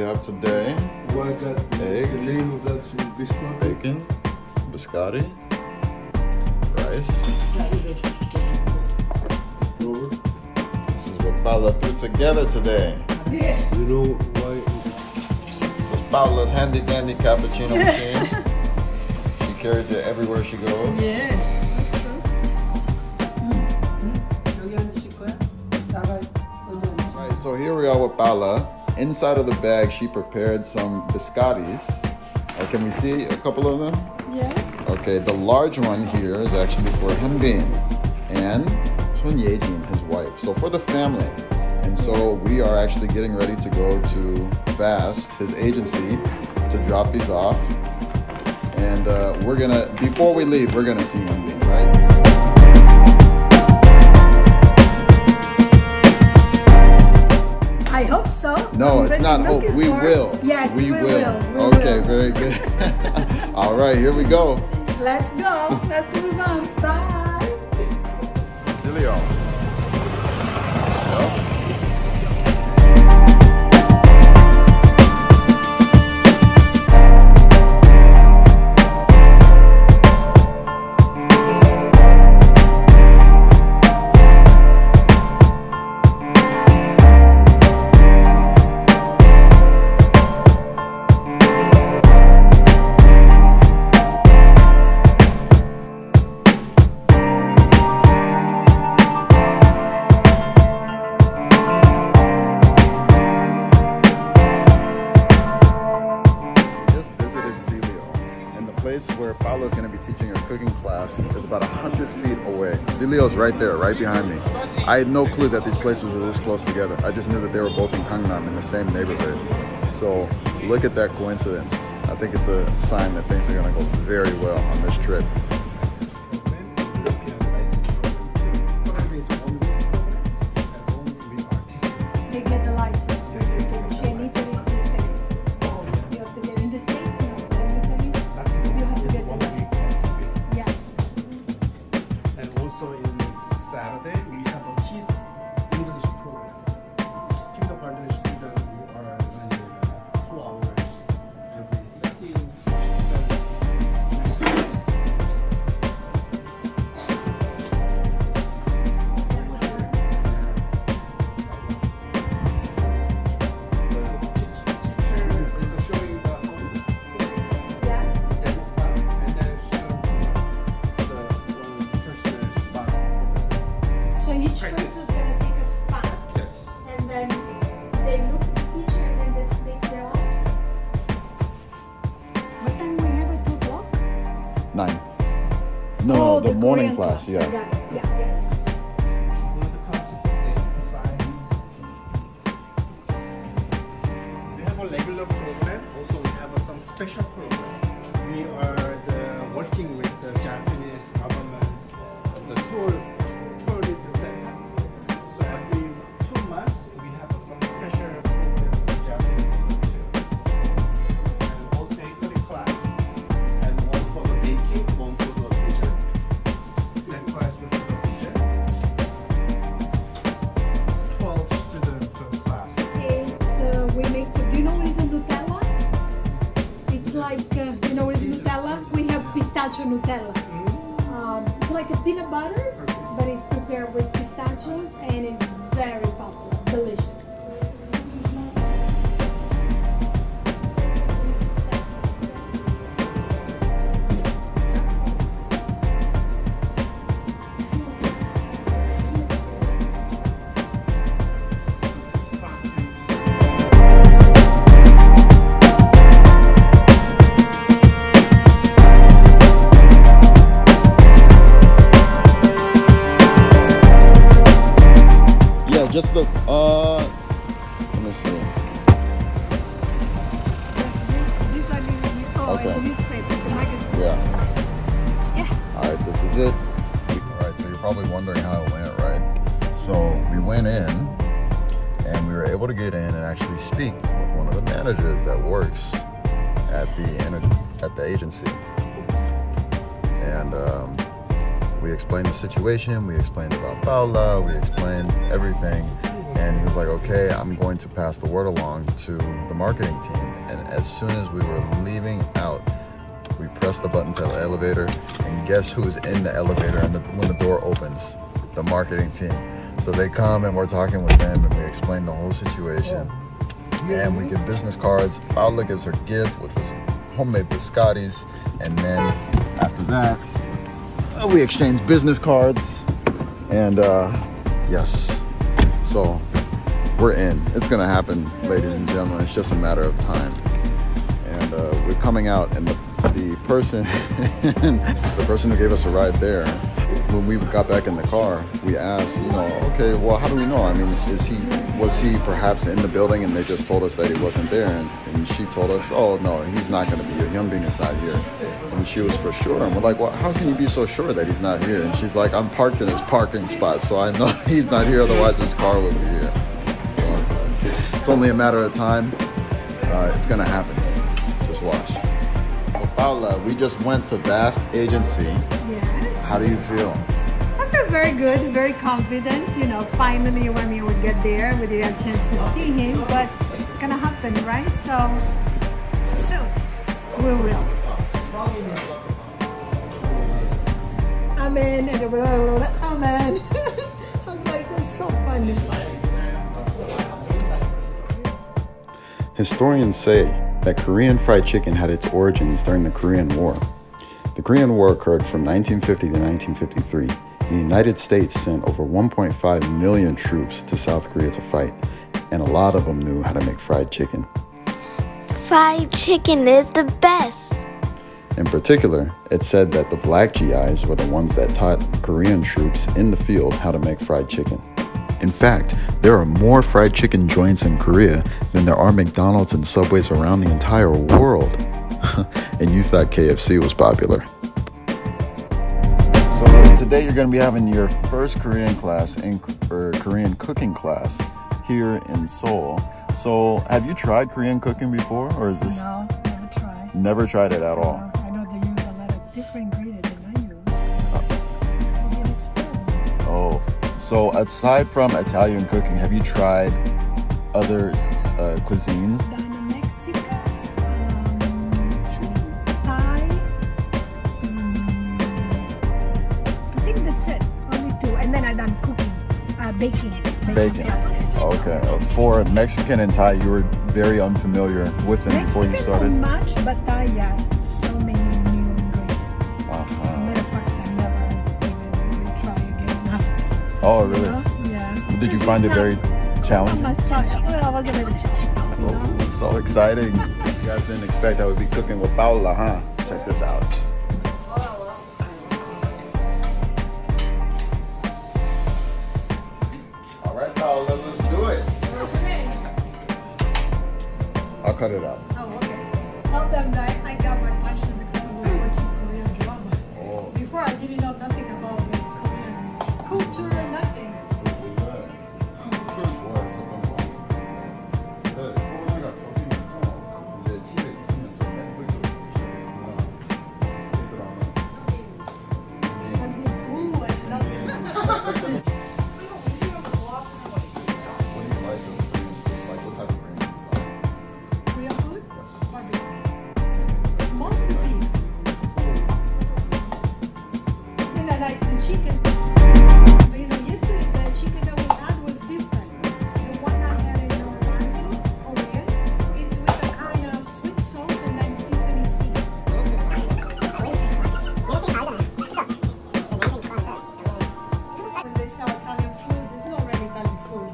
have today? What that? Eggs. The name of that is biscotti. Bacon, biscotti, rice. This is what Paola threw together today. Yeah. You know why? This is Paola's handy dandy cappuccino machine. She carries it everywhere she goes. Yeah. Alright, so here we are with Paola. Inside of the bag, she prepared some biscottis. Can we see a couple of them? Yeah. Okay, the large one here is actually for Hyunbin and Yejin, his wife. So for the family. And so we are actually getting ready to go to Fast, his agency, to drop these off. And we're gonna, before we leave, we're gonna see Hyunbin, right? I hope so. No, it's not hope. We will. Yes, we will. We okay, will. very good. All right, here we go. Let's go. Let's move on. Bye. Julio. Yep. Where Paola is going to be teaching her cooking class is about 100 feet away. Zilio's right there, right behind me. I had no clue that these places were this close together. I just knew that they were both in Gangnam, in the same neighborhood. So look at that coincidence. I think it's a sign that things are going to go very well on this trip. They get the license for you to change it. You have to get in the States. You have to get the license. Yes. And also in Saturday, we have a kids English program. Kindergarten students who are learning 2 hours every Saturday. So each person is going to take a spot. Yes. And then they look at the teacher and then they take their own. What time we have at 2 o'clock? 9. No, Oh, the morning Korean class, yeah. Yeah. One of the classes is the same. We have a regular program. Also, we have some special program. We are working with the Japanese government, the tourism center. So every 2 months, we have some special program with the Japanese government. And also a class, and one for the baking, one for the teacher. And classes for the teacher. 12 students per class. It's, we make, do you know what is a Nutella? It's like, you know what is Nutella? We have pistachio Nutella. It's like a peanut butter, but it's prepared with pistachio and it's very popular, delicious. Just the, let me see. These are the, Okay. the newspaper, the magazine. Yeah. All right, this is it. All right, so you're probably wondering how it went, right? So we went in and we were able to get in and actually speak with one of the managers that works at the agency. And we explained the situation, we explained about Paola, we explained everything. And he was like, okay, I'm going to pass the word along to the marketing team. And as soon as we were leaving out, we pressed the button to the elevator, and guess who's in the elevator and when the door opens? The marketing team. So they come and we're talking with them and we explain the whole situation. And we give business cards. Paola gives her gift, which was homemade biscottis. And then after that, we exchange business cards. And yes, so we're in. It's gonna happen, ladies and gentlemen. It's just a matter of time. And we're coming out, and the person who gave us a ride there, when we got back in the car, we asked, you know, okay, well, how do we know? I mean, was he perhaps in the building and they just told us that he wasn't there? And she told us, oh no, he's not gonna be here. Hyunbin is not here. And she was for sure. And we're like, well, how can you be so sure that he's not here? And she's like, I'm parked in his parking spot, so I know he's not here, otherwise his car would be here. So it's only a matter of time. It's gonna happen. Just watch. So Paola, we just went to Bass Agency. Yes. How do you feel? I feel very good, very confident. You know, finally when we would get there, we didn't have a chance to see him, but it's gonna happen, right? So soon we will. Amen. Amen. I was like, that's so funny. Historians say that Korean fried chicken had its origins during the Korean War. The Korean War occurred from 1950 to 1953. The United States sent over 1.5 million troops to South Korea to fight, and a lot of them knew how to make fried chicken. Fried chicken is the best. In particular, it said that the black GIs were the ones that taught Korean troops in the field how to make fried chicken. In fact, there are more fried chicken joints in Korea than there are McDonald's and Subways around the entire world. And you thought KFC was popular. So today you're going to be having your first Korean class, or Korean cooking class here in Seoul. So have you tried Korean cooking before, or is this? No, never tried. Never tried it at all. I know they use a lot of different ingredients than I use. Maybe an experiment. Oh, so aside from Italian cooking, have you tried other cuisines? Done Mexican, Thai. I think that's it. Only two. And then I done cooking, baking. Okay. For Mexican and Thai, you were very unfamiliar with them before you started? Not much, but Thai, yes. So many new ingredients. Matter of fact, I never even will try again after. Oh, really? Yeah. Did you find it very challenging? I was a little challenging. Oh, so exciting. You guys didn't expect I would be cooking with Paola, huh? Check this out. All right, Paola, let's do it. I'll cut it out. Oh, okay. Tell them that I got my passion because I was watching Korean drama. Oh. Before I didn't know nothing about the Korean culture, nothing. Korean food? Barbecue. Mostly beef. And I like the chicken. But you know, yesterday the chicken that we had was different. The one I had in Korean, it's with a kind of sweet sauce and then sesame seeds. When they sell Italian food, there's no really Italian food.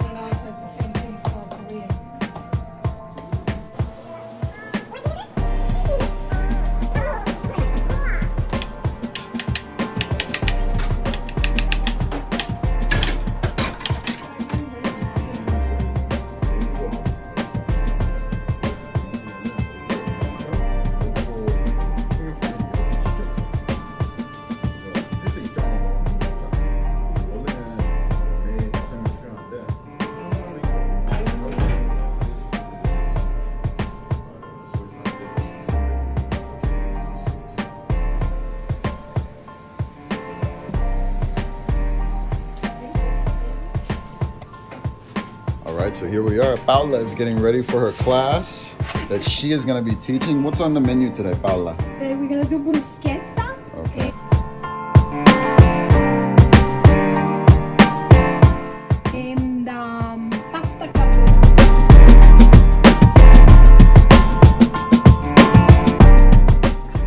You know, so it's the same thing for Korean. right, so here we are. Paola is getting ready for her class that she is going to be teaching. What's on the menu today, Paola? Okay, we're gonna do bruschetta. Okay. And pasta carbonara.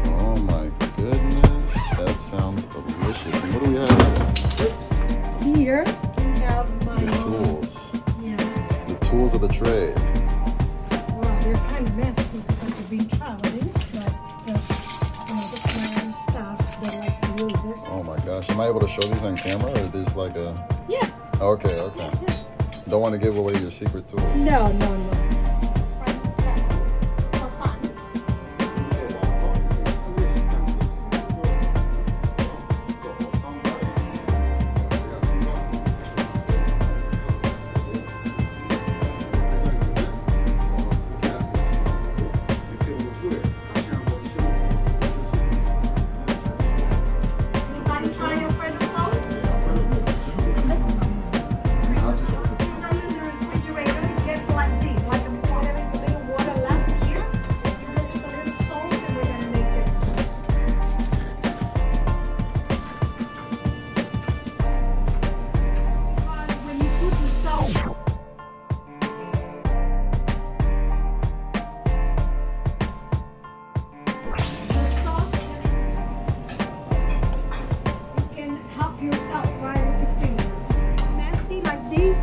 Oh my goodness, that sounds delicious. And what do we have here? Here we have my The tools. Yeah. The tools of the trade. Well, they're kind of messy because we've been traveling, but the player stuff, they like to use it. Oh my gosh, am I able to show these on camera, or is this like a... Yeah. Okay, okay. Don't want to give away your secret tool. No.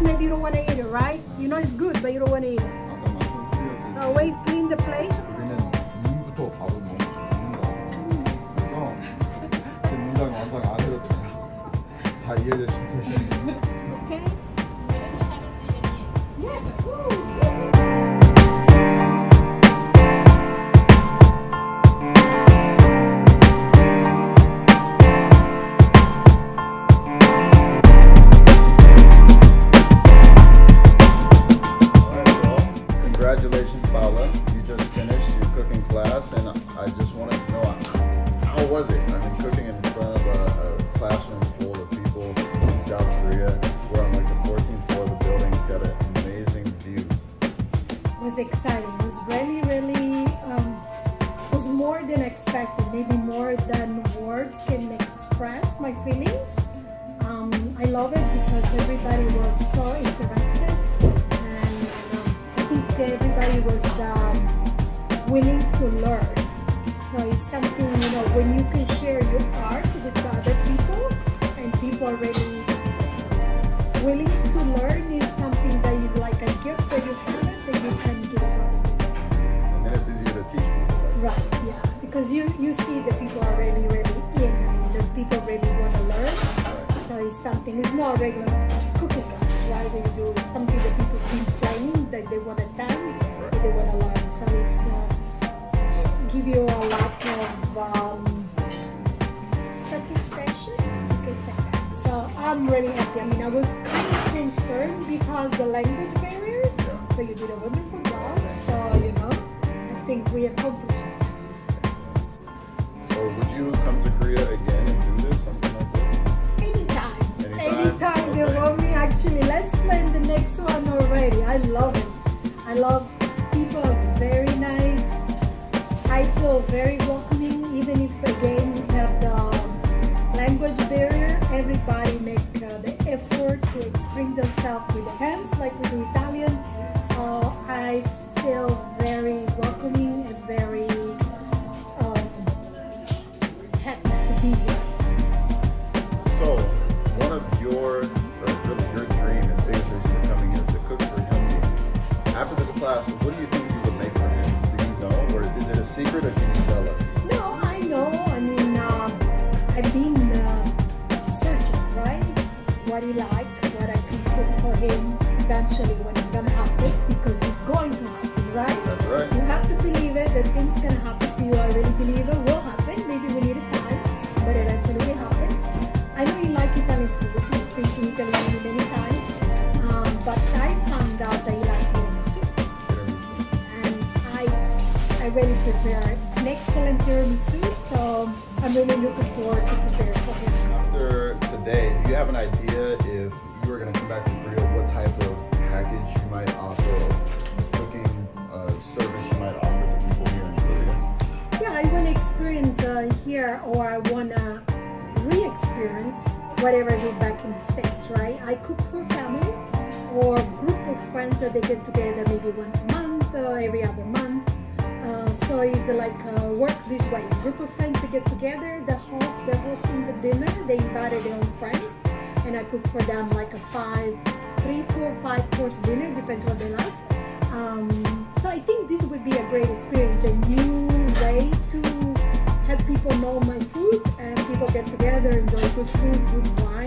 Maybe you don't want to eat it, right? You know it's good, but you don't want to eat it. Always clean the plate. 우리는 눈부터 밥을 먹는 죽는다. 그래서 제 문장 완성 안 해도 돼요. 다 이해되시겠어요? Okay. Congratulations, Paola. You just finished your cooking class, and I just wanted to know, how was it? I mean, cooking in front of a classroom full of people in South Korea. We're on like the 14th floor of the building. It's got an amazing view. It was exciting. It was really, was more than expected. Maybe more than words can express my feelings. I love it because everybody was so interested. Everybody was willing to learn. So it's something, you know, when you can share your art with other people and people are really willing to learn, is something that is like a gift that you have that you can give to other people. And then it's easier to teach people. Right, yeah. Because you see the people are really in. I mean, the people really want to learn. So it's something, it's not a regular cooking class, right? That you do, it's something that people keep playing, that they want to learn, that they want to learn. So it's give you a lot of satisfaction, you can say that. So I'm really happy. I mean, I was kind of concerned because the language barrier, but you did a wonderful job. So, you know, I think we accomplished it. So would you come to Korea again and do this, something like this? Anytime they want me, actually. Let's plan the next one already. I love it. I love people are very nice. I feel very welcoming, even if again we have the language barrier. Everybody make the effort to express themselves with the hands, like we do Italian. So I feel very welcoming and very happy to be here. So, one of your dream and biggest reason for coming here is to cook for Hyunbin. After this class, what do you think you would make for him? Do you know, or is it a secret, or can you tell us? No, I know. I mean, I've been searching, right? What he like, what I can cook for him eventually when it's gonna happen, because it's going to happen, right? That's right. You have to believe it, that things gonna happen to you. I really believe it will happen. Maybe we need a time, but eventually it will happen. I know you like Italian food. He's speaking Italian many times, but I found out that he likes tiramisu. And I really prepared an excellent tiramisu, so I'm really looking forward to prepare for him. After today, do you have an idea if you were going to come back to Korea, what type of package you might experience here, or I wanna re-experience whatever I do back in the States, right? I cook for family or group of friends that they get together maybe once a month or every other month. So it's like work this way. A group of friends that get together, they're hosting the dinner, they invited their own friends, and I cook for them like a 3, 4, 5 course dinner, depends what they like. So I think this would be a great experience, a new way to have people know my food and people get together, enjoy good food, good wine.